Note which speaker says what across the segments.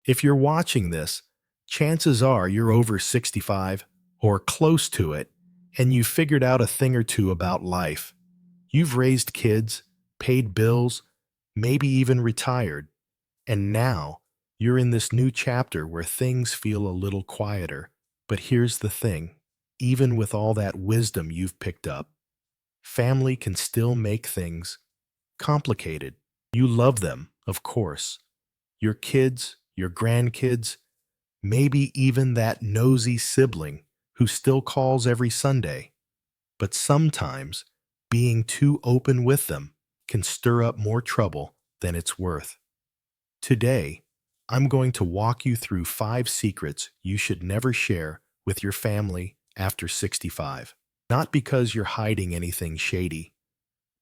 Speaker 1: If you're watching this, chances are you're over 65 or close to it, and you've figured out a thing or two about life. You've raised kids, paid bills, maybe even retired, and now you're in this new chapter where things feel a little quieter. But here's the thing, even with all that wisdom you've picked up, family can still make things complicated. You love them, of course. Your kids, your grandkids, maybe even that nosy sibling who still calls every Sunday. But sometimes being too open with them can stir up more trouble than it's worth. Today, I'm going to walk you through 5 secrets you should never share with your family after 65. Not because you're hiding anything shady,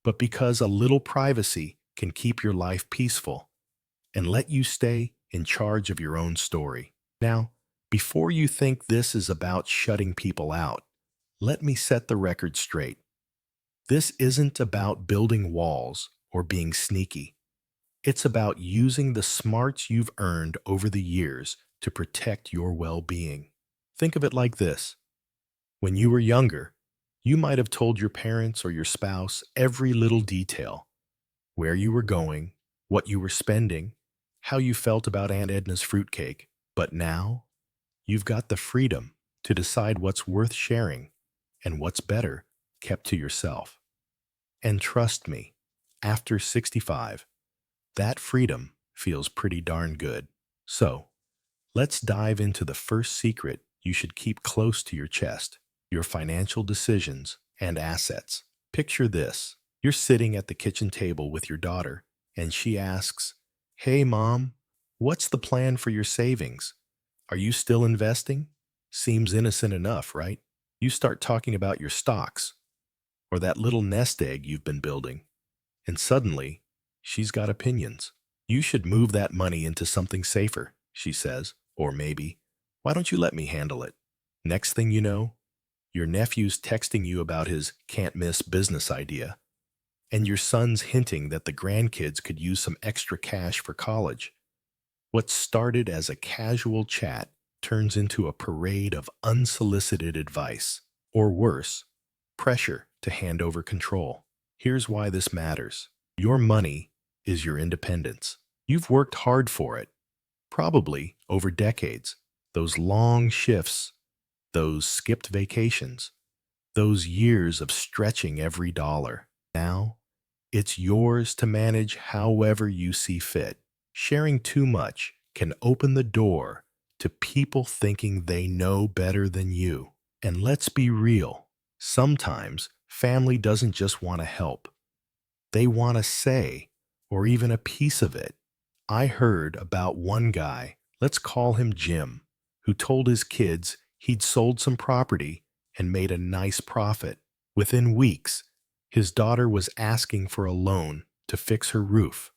Speaker 1: but because a little privacy can keep your life peaceful and let you stay in charge of your own story. Now, before you think this is about shutting people out, let me set the record straight. This isn't about building walls or being sneaky. It's about using the smarts you've earned over the years to protect your well-being. Think of it like this. When you were younger, you might have told your parents or your spouse every little detail, where you were going, what you were spending, how you felt about Aunt Edna's fruitcake. But now, you've got the freedom to decide what's worth sharing and what's better kept to yourself. And trust me, after 65, that freedom feels pretty darn good. So, let's dive into the first secret you should keep close to your chest: your financial decisions and assets. Picture this. You're sitting at the kitchen table with your daughter, and she asks, "Hey, Mom, what's the plan for your savings? Are you still investing?" Seems innocent enough, right? You start talking about your stocks or that little nest egg you've been building, and suddenly, she's got opinions. "You should move that money into something safer," she says, or maybe, "Why don't you let me handle it?" Next thing you know, your nephew's texting you about his can't-miss business idea, and your son's hinting that the grandkids could use some extra cash for college. What started as a casual chat turns into a parade of unsolicited advice, or worse, pressure to hand over control. Here's why this matters. Your money is your independence. You've worked hard for it, probably over decades. Those long shifts, those skipped vacations, those years of stretching every dollar. Now, it's yours to manage however you see fit. Sharing too much can open the door to people thinking they know better than you. And let's be real, sometimes family doesn't just want to help. They want a say, or even a piece of it. I heard about one guy, let's call him Jim, who told his kids he'd sold some property and made a nice profit. Within weeks, his daughter was asking for a loan to fix her roof,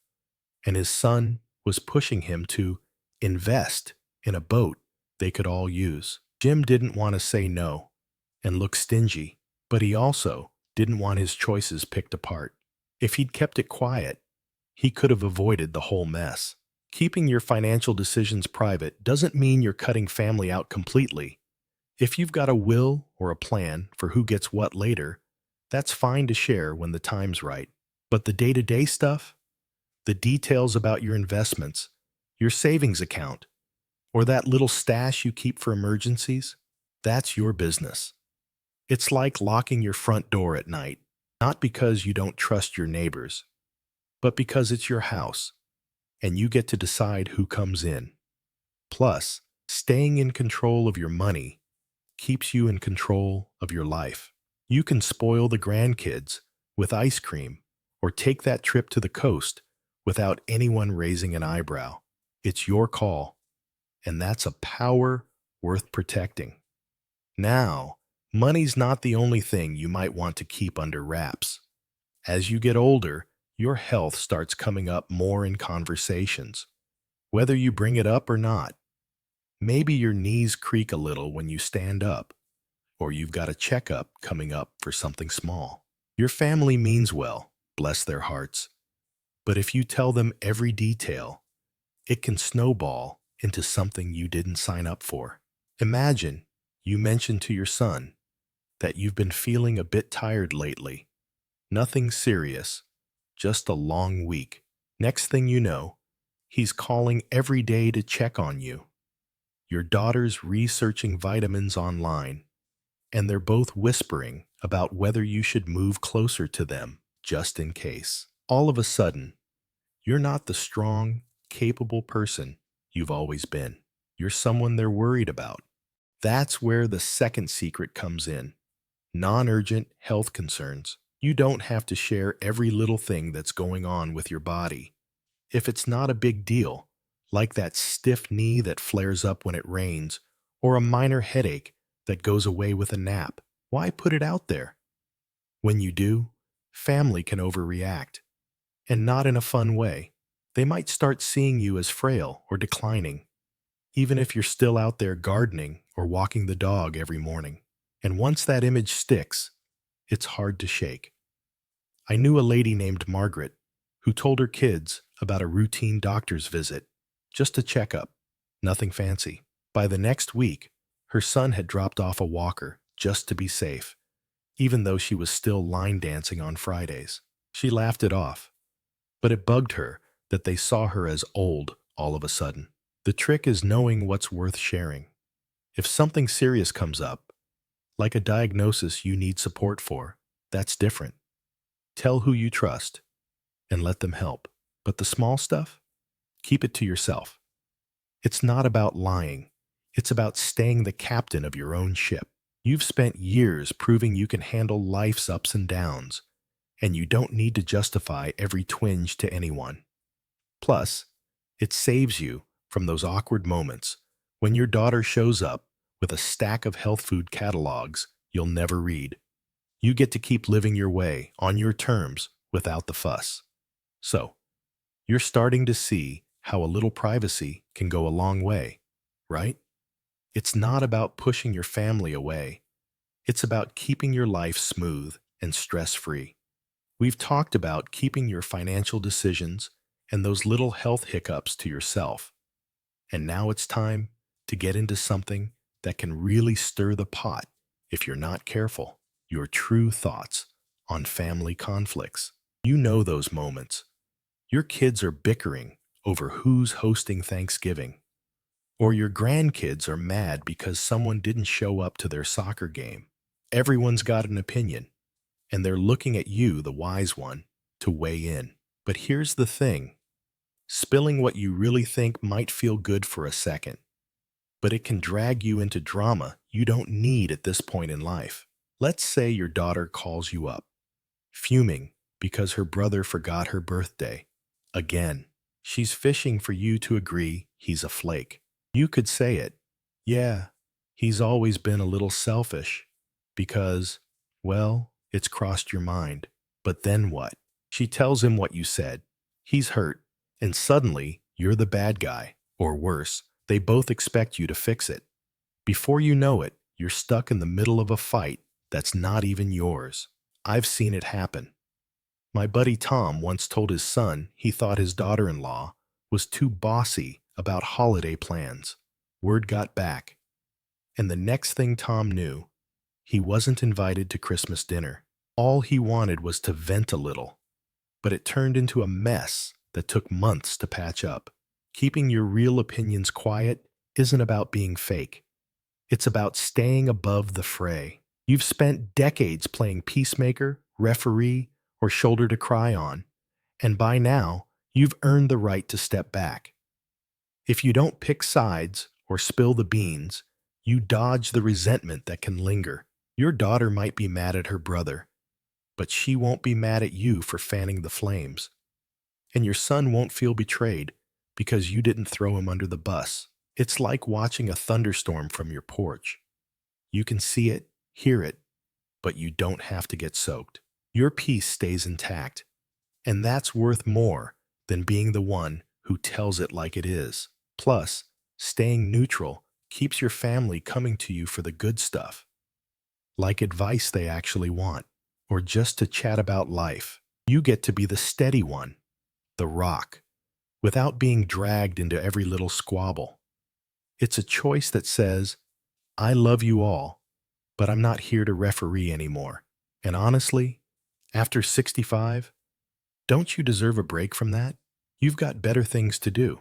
Speaker 1: and his son was pushing him to invest in a boat they could all use. Jim didn't want to say no and look stingy, but he also didn't want his choices picked apart. If he'd kept it quiet, he could have avoided the whole mess. Keeping your financial decisions private doesn't mean you're cutting family out completely. If you've got a will or a plan for who gets what later, that's fine to share when the time's right. But the day-to-day stuff, the details about your investments, your savings account, or that little stash you keep for emergencies, that's your business. It's like locking your front door at night, not because you don't trust your neighbors, but because it's your house, and you get to decide who comes in. Plus, staying in control of your money keeps you in control of your life. You can spoil the grandkids with ice cream or take that trip to the coast without anyone raising an eyebrow. It's your call, and that's a power worth protecting. Now, money's not the only thing you might want to keep under wraps. As you get older, your health starts coming up more in conversations, whether you bring it up or not. Maybe your knees creak a little when you stand up, or you've got a checkup coming up for something small. Your family means well, bless their hearts, but if you tell them every detail, it can snowball into something you didn't sign up for. Imagine you mention to your son that you've been feeling a bit tired lately. Nothing serious, just a long week. Next thing you know, he's calling every day to check on you. Your daughter's researching vitamins online, and they're both whispering about whether you should move closer to them just in case. All of a sudden, you're not the strong, capable person you've always been. You're someone they're worried about. That's where the second secret comes in. Non-urgent health concerns. You don't have to share every little thing that's going on with your body. If it's not a big deal, like that stiff knee that flares up when it rains, or a minor headache that goes away with a nap, why put it out there? When you do, family can overreact, and not in a fun way. They might start seeing you as frail or declining, even if you're still out there gardening or walking the dog every morning. And once that image sticks, it's hard to shake. I knew a lady named Margaret who told her kids about a routine doctor's visit, just a checkup, nothing fancy. By the next week, her son had dropped off a walker just to be safe, even though she was still line dancing on Fridays. She laughed it off, but it bugged her that they saw her as old all of a sudden. The trick is knowing what's worth sharing. If something serious comes up, like a diagnosis you need support for, that's different. Tell who you trust and let them help. But the small stuff, keep it to yourself. It's not about lying. It's about staying the captain of your own ship. You've spent years proving you can handle life's ups and downs, and you don't need to justify every twinge to anyone. Plus, it saves you from those awkward moments when your daughter shows up with a stack of health food catalogs you'll never read. You get to keep living your way on your terms without the fuss. So, you're starting to see how a little privacy can go a long way, right? It's not about pushing your family away. It's about keeping your life smooth and stress-free. We've talked about keeping your financial decisions and those little health hiccups to yourself. And now it's time to get into something that can really stir the pot if you're not careful. Your true thoughts on family conflicts. You know those moments. Your kids are bickering over who's hosting Thanksgiving, or your grandkids are mad because someone didn't show up to their soccer game. Everyone's got an opinion, and they're looking at you, the wise one, to weigh in. But here's the thing. Spilling what you really think might feel good for a second, but it can drag you into drama you don't need at this point in life. Let's say your daughter calls you up, fuming because her brother forgot her birthday. Again, she's fishing for you to agree he's a flake. You could say it. Yeah, he's always been a little selfish because, well, it's crossed your mind. But then what? She tells him what you said. He's hurt, and suddenly you're the bad guy. Or worse, they both expect you to fix it. Before you know it, you're stuck in the middle of a fight that's not even yours. I've seen it happen. My buddy Tom once told his son he thought his daughter-in-law was too bossy about holiday plans. Word got back, and the next thing Tom knew, he wasn't invited to Christmas dinner. All he wanted was to vent a little, but it turned into a mess that took months to patch up. Keeping your real opinions quiet isn't about being fake. It's about staying above the fray. You've spent decades playing peacemaker, referee, or shoulder to cry on, and by now, you've earned the right to step back. If you don't pick sides or spill the beans, you dodge the resentment that can linger. Your daughter might be mad at her brother, but she won't be mad at you for fanning the flames. And your son won't feel betrayed because you didn't throw him under the bus. It's like watching a thunderstorm from your porch. You can see it, hear it, but you don't have to get soaked. Your peace stays intact, and that's worth more than being the one who tells it like it is. Plus, staying neutral keeps your family coming to you for the good stuff, like advice they actually want, or just to chat about life. You get to be the steady one, the rock, without being dragged into every little squabble. It's a choice that says, I love you all, but I'm not here to referee anymore. And honestly, after 65, don't you deserve a break from that? You've got better things to do,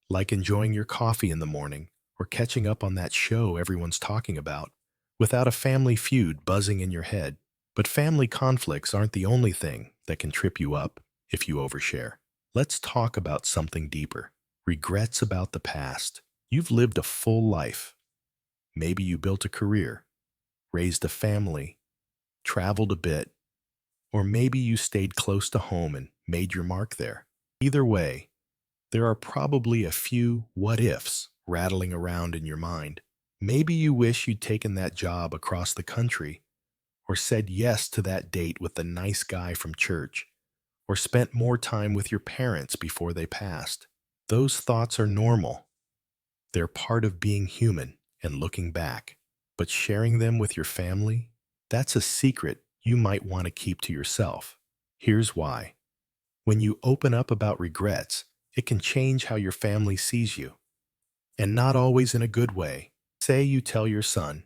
Speaker 1: like enjoying your coffee in the morning or catching up on that show everyone's talking about, without a family feud buzzing in your head. But family conflicts aren't the only thing that can trip you up if you overshare. Let's talk about something deeper. Regrets about the past. You've lived a full life. Maybe you built a career, raised a family, traveled a bit, or maybe you stayed close to home and made your mark there. Either way, there are probably a few what ifs rattling around in your mind. Maybe you wish you'd taken that job across the country, or said yes to that date with the nice guy from church, or spent more time with your parents before they passed. Those thoughts are normal. They're part of being human and looking back. But sharing them with your family, that's a secret you might want to keep to yourself. Here's why. When you open up about regrets, it can change how your family sees you, and not always in a good way. Say you tell your son,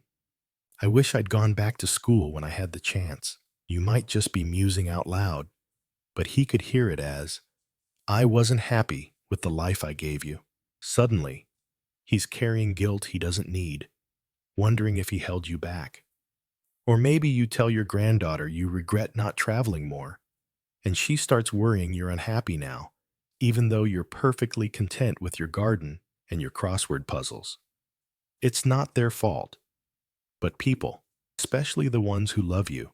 Speaker 1: I wish I'd gone back to school when I had the chance. You might just be musing out loud, but he could hear it as, I wasn't happy with the life I gave you. Suddenly, he's carrying guilt he doesn't need, wondering if he held you back. Or maybe you tell your granddaughter you regret not traveling more, and she starts worrying you're unhappy now, even though you're perfectly content with your garden and your crossword puzzles. It's not their fault, but people, especially the ones who love you,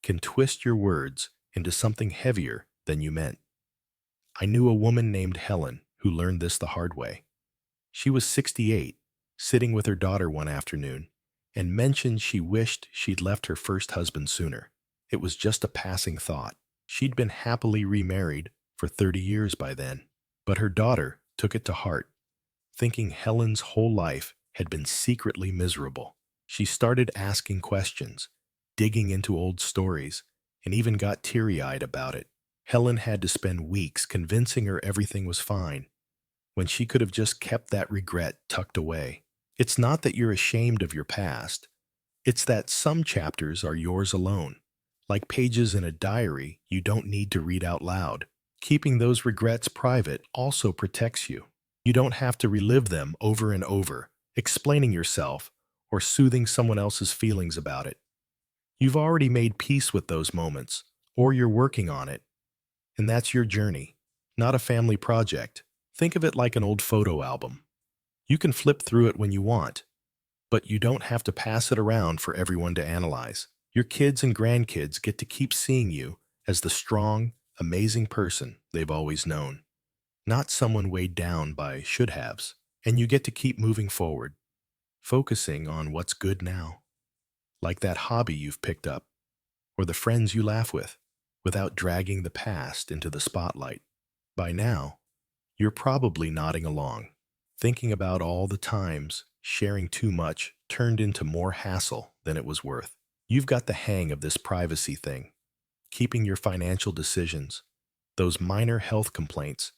Speaker 1: can twist your words into something heavier than you meant. I knew a woman named Helen who learned this the hard way. She was 68, sitting with her daughter one afternoon, and mentioned she wished she'd left her first husband sooner. It was just a passing thought. She'd been happily remarried for 30 years by then. But her daughter took it to heart, thinking Helen's whole life had been secretly miserable. She started asking questions, digging into old stories, and even got teary-eyed about it. Helen had to spend weeks convincing her everything was fine, when she could have just kept that regret tucked away. It's not that you're ashamed of your past. It's that some chapters are yours alone, like pages in a diary you don't need to read out loud. Keeping those regrets private also protects you. You don't have to relive them over and over, explaining yourself or soothing someone else's feelings about it. You've already made peace with those moments, or you're working on it, and that's your journey, not a family project. Think of it like an old photo album. You can flip through it when you want, but you don't have to pass it around for everyone to analyze. Your kids and grandkids get to keep seeing you as the strong, amazing person they've always known, not someone weighed down by should-haves. And you get to keep moving forward, focusing on what's good now, like that hobby you've picked up, or the friends you laugh with, without dragging the past into the spotlight. By now, you're probably nodding along, thinking about all the times sharing too much turned into more hassle than it was worth. You've got the hang of this privacy thing, keeping your financial decisions, those minor health complaints,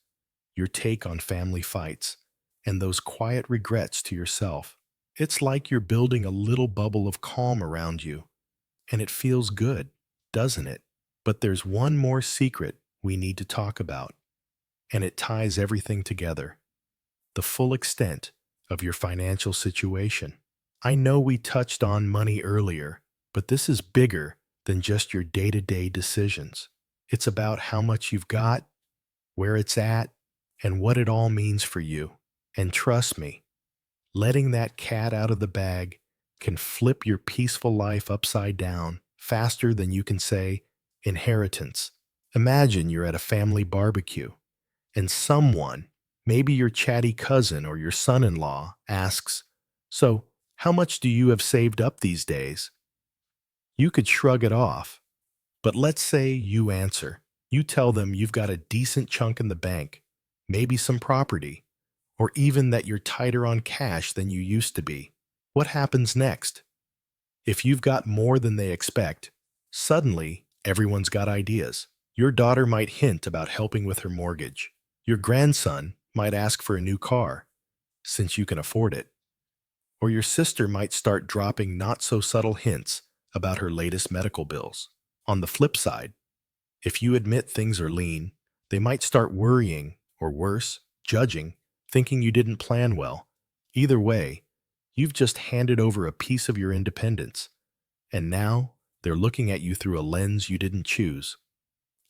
Speaker 1: your take on family fights, and those quiet regrets to yourself. It's like you're building a little bubble of calm around you, and it feels good, doesn't it? But there's one more secret we need to talk about, and it ties everything together: the full extent of your financial situation. I know we touched on money earlier, but this is bigger than just your day-to-day decisions. It's about how much you've got, where it's at, and what it all means for you. And trust me, letting that cat out of the bag can flip your peaceful life upside down faster than you can say inheritance. Imagine you're at a family barbecue, and someone, maybe your chatty cousin or your son-in-law, asks, so, how much do you have saved up these days? You could shrug it off, but let's say you answer. You tell them you've got a decent chunk in the bank, maybe some property, or even that you're tighter on cash than you used to be. What happens next? If you've got more than they expect, suddenly everyone's got ideas. Your daughter might hint about helping with her mortgage. Your grandson might ask for a new car. since you can afford it. Or your sister might start dropping not so subtle hints about her latest medical bills. On the flip side, if you admit things are lean, they might start worrying, or worse, judging, thinking you didn't plan well. Either way, you've just handed over a piece of your independence, and now they're looking at you through a lens you didn't choose.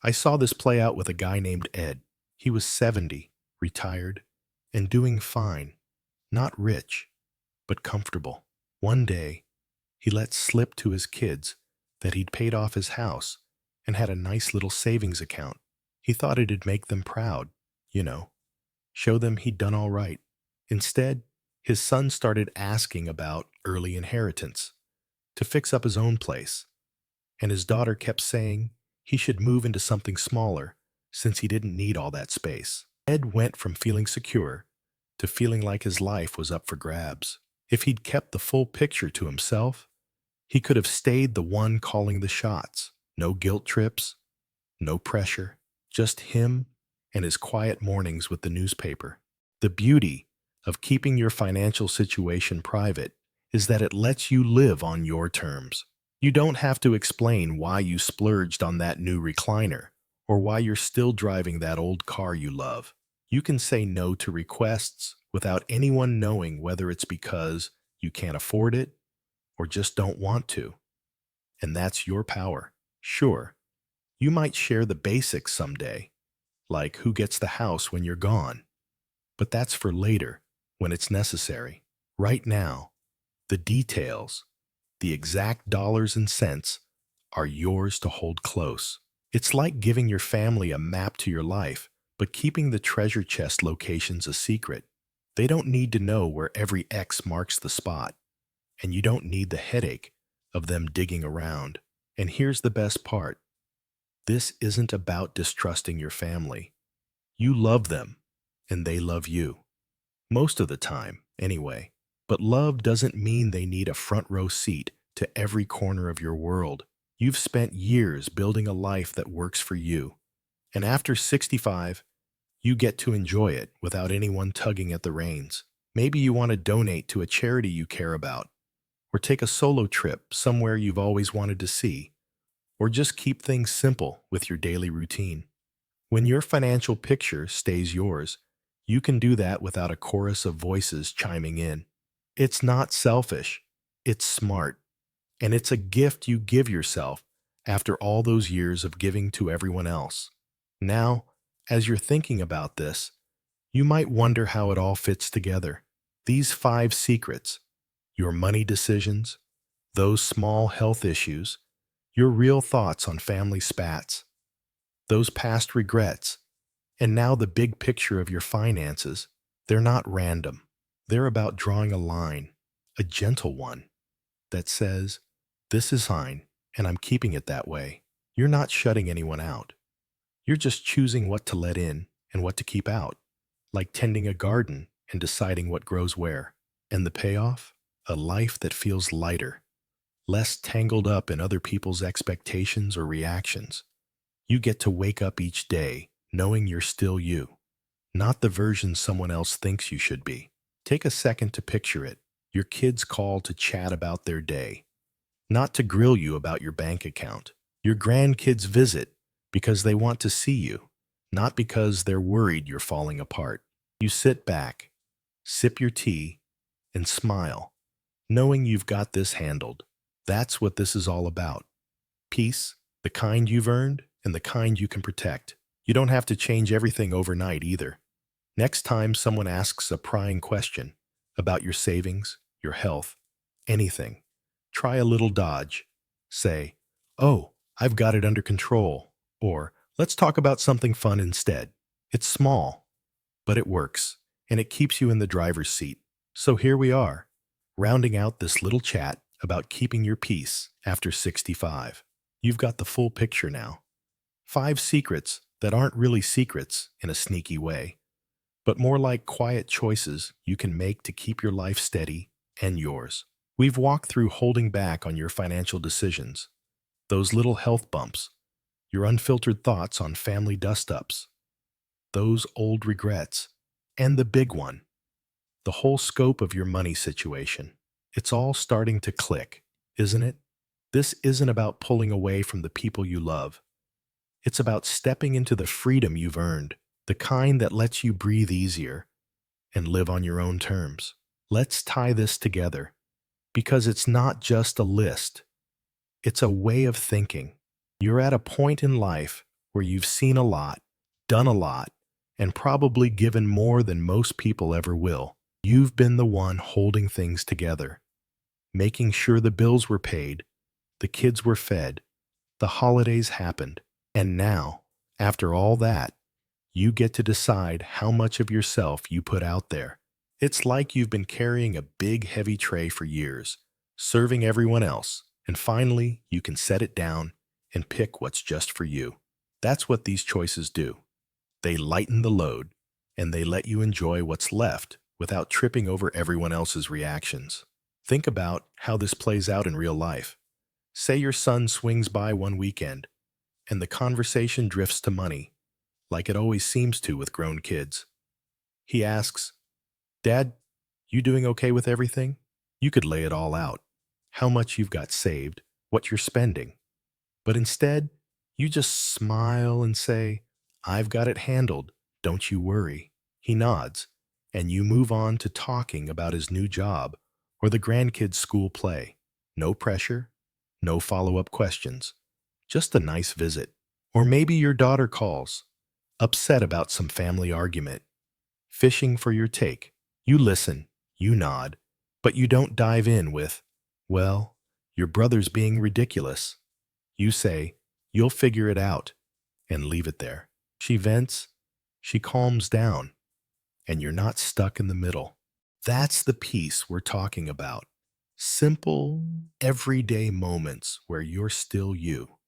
Speaker 1: I saw this play out with a guy named Ed. He was 70, retired, and doing fine. Not rich, but comfortable. One day, he let slip to his kids that he'd paid off his house and had a nice little savings account. He thought it'd make them proud, you know, show them he'd done all right. Instead, his son started asking about early inheritance to fix up his own place, and his daughter kept saying he should move into something smaller since he didn't need all that space. Ed went from feeling secure to feeling like his life was up for grabs. If he'd kept the full picture to himself, he could have stayed the one calling the shots. No guilt trips, no pressure, just him and his quiet mornings with the newspaper. The beauty of keeping your financial situation private is that it lets you live on your terms. You don't have to explain why you splurged on that new recliner or why you're still driving that old car you love. You can say no to requests without anyone knowing whether it's because you can't afford it or just don't want to. And that's your power. Sure, you might share the basics someday, like who gets the house when you're gone, but that's for later when it's necessary. Right now, the details, the exact dollars and cents, are yours to hold close. It's like giving your family a map to your life, but keeping the treasure chest locations a secret. They don't need to know where every X marks the spot, and you don't need the headache of them digging around. And here's the best part. This isn't about distrusting your family. You love them, and they love you. Most of the time, anyway. But love doesn't mean they need a front row seat to every corner of your world. You've spent years building a life that works for you. And after 65, you get to enjoy it without anyone tugging at the reins. Maybe you want to donate to a charity you care about, or take a solo trip somewhere you've always wanted to see, or just keep things simple with your daily routine. When your financial picture stays yours, you can do that without a chorus of voices chiming in. It's not selfish, it's smart, and it's a gift you give yourself after all those years of giving to everyone else. Now, as you're thinking about this, you might wonder how it all fits together. These 5 secrets, your money decisions, those small health issues, your real thoughts on family spats, those past regrets, and now the big picture of your finances, they're not random. They're about drawing a line, a gentle one, that says, this is fine, and I'm keeping it that way. You're not shutting anyone out. You're just choosing what to let in and what to keep out, like tending a garden and deciding what grows where. And the payoff? A life that feels lighter, less tangled up in other people's expectations or reactions. You get to wake up each day knowing you're still you, not the version someone else thinks you should be. Take a second to picture it. Your kids call to chat about their day, not to grill you about your bank account. Your grandkids visit because they want to see you, not because they're worried you're falling apart. You sit back, sip your tea, and smile, knowing you've got this handled. That's what this is all about. Peace, the kind you've earned and the kind you can protect. You don't have to change everything overnight either. Next time someone asks a prying question about your savings, your health, anything, try a little dodge. Say, oh, I've got it under control. Or, let's talk about something fun instead. It's small, but it works, and it keeps you in the driver's seat. So here we are, rounding out this little chat about keeping your peace after 65. You've got the full picture now. 5 secrets that aren't really secrets in a sneaky way, but more like quiet choices you can make to keep your life steady and yours. We've walked through holding back on your financial decisions, those little health bumps, your unfiltered thoughts on family dust-ups, those old regrets, and the big one, the whole scope of your money situation. It's all starting to click, isn't it? This isn't about pulling away from the people you love. It's about stepping into the freedom you've earned, the kind that lets you breathe easier and live on your own terms. Let's tie this together because it's not just a list, it's a way of thinking. You're at a point in life where you've seen a lot, done a lot, and probably given more than most people ever will. You've been the one holding things together, making sure the bills were paid, the kids were fed, the holidays happened. And now, after all that, you get to decide how much of yourself you put out there. It's like you've been carrying a big, heavy tray for years, serving everyone else, and finally you can set it down and pick what's just for you. That's what these choices do. They lighten the load, and they let you enjoy what's left without tripping over everyone else's reactions. Think about how this plays out in real life. Say your son swings by one weekend, and the conversation drifts to money, like it always seems to with grown kids. He asks, "Dad, you doing okay with everything?" You could lay it all out, how much you've got saved, what you're spending. But instead, you just smile and say, "I've got it handled, don't you worry." He nods, and you move on to talking about his new job or the grandkids' school play. No pressure, no follow-up questions, just a nice visit. Or maybe your daughter calls, upset about some family argument, fishing for your take. You listen, you nod, but you don't dive in with, "Well, your brother's being ridiculous." You say, "You'll figure it out," and leave it there. She vents, she calms down, and you're not stuck in the middle. That's the peace we're talking about. Simple, everyday moments where you're still you,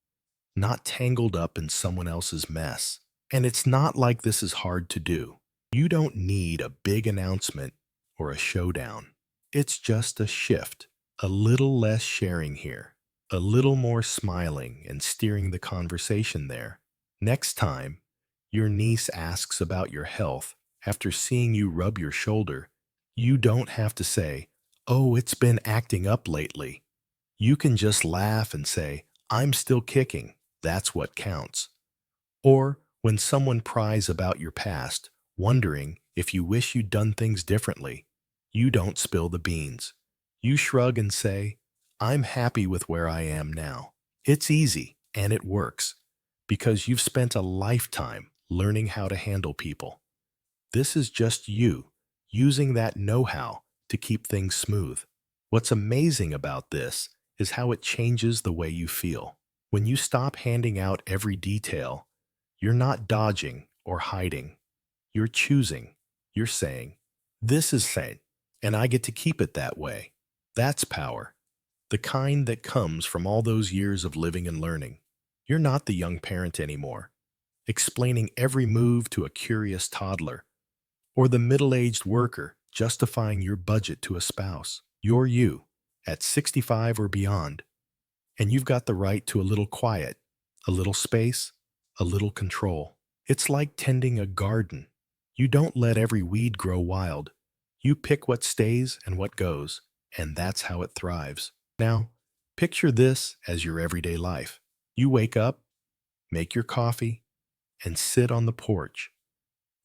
Speaker 1: not tangled up in someone else's mess. And it's not like this is hard to do. You don't need a big announcement or a showdown. It's just a shift, a little less sharing here, a little more smiling and steering the conversation there. Next time, your niece asks about your health after seeing you rub your shoulder, you don't have to say, "Oh, it's been acting up lately." You can just laugh and say, "I'm still kicking. That's what counts." Or when someone pries about your past, wondering if you wish you'd done things differently, you don't spill the beans. You shrug and say, "I'm happy with where I am now." It's easy, and it works, because you've spent a lifetime learning how to handle people. This is just you, using that know-how to keep things smooth. What's amazing about this is how it changes the way you feel. When you stop handing out every detail, you're not dodging or hiding. You're choosing. You're saying, "This is sane, and I get to keep it that way." That's power, the kind that comes from all those years of living and learning. You're not the young parent anymore, explaining every move to a curious toddler, or the middle-aged worker justifying your budget to a spouse. You're you, at 65 or beyond, and you've got the right to a little quiet, a little space, a little control. It's like tending a garden. You don't let every weed grow wild. You pick what stays and what goes, and that's how it thrives. Now, picture this as your everyday life. You wake up, make your coffee, and sit on the porch,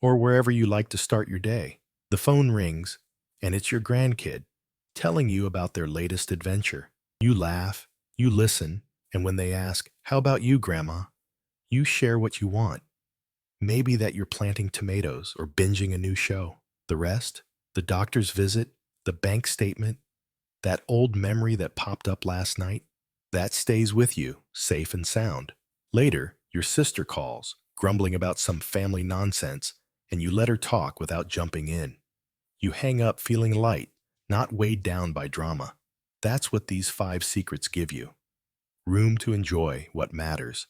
Speaker 1: or wherever you like to start your day. The phone rings, and it's your grandkid telling you about their latest adventure. You laugh, you listen, and when they ask, "How about you, Grandma?" you share what you want. Maybe that you're planting tomatoes or binging a new show. The rest, the doctor's visit, the bank statement, that old memory that popped up last night, that stays with you, safe and sound. Later, your sister calls, grumbling about some family nonsense, and you let her talk without jumping in. You hang up feeling light, not weighed down by drama. That's what these 5 secrets give you. Room to enjoy what matters,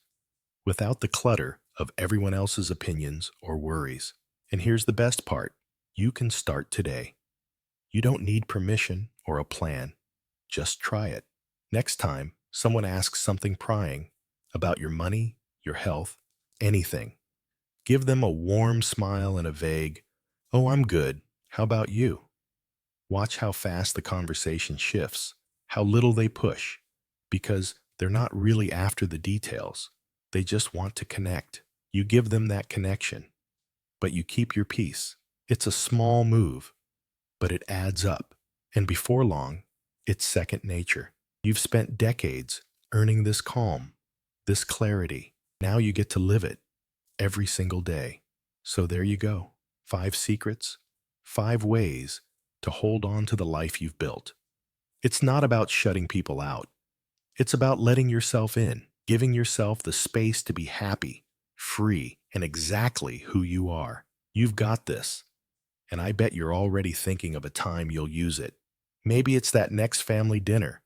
Speaker 1: without the clutter of everyone else's opinions or worries. And here's the best part. You can start today. You don't need permission or a plan. Just try it. Next time someone asks something prying about your money, your health, anything, give them a warm smile and a vague, "Oh, I'm good. How about you?" Watch how fast the conversation shifts, how little they push, because they're not really after the details. They just want to connect. You give them that connection, but you keep your peace. It's a small move, but it adds up. And before long, it's second nature. You've spent decades earning this calm, this clarity. Now you get to live it every single day. So there you go. 5 secrets, 5 ways to hold on to the life you've built. It's not about shutting people out. It's about letting yourself in, giving yourself the space to be happy, free, and exactly who you are. You've got this. And I bet you're already thinking of a time you'll use it. Maybe it's that next family dinner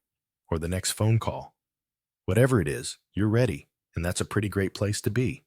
Speaker 1: or the next phone call. Whatever it is, you're ready, and that's a pretty great place to be.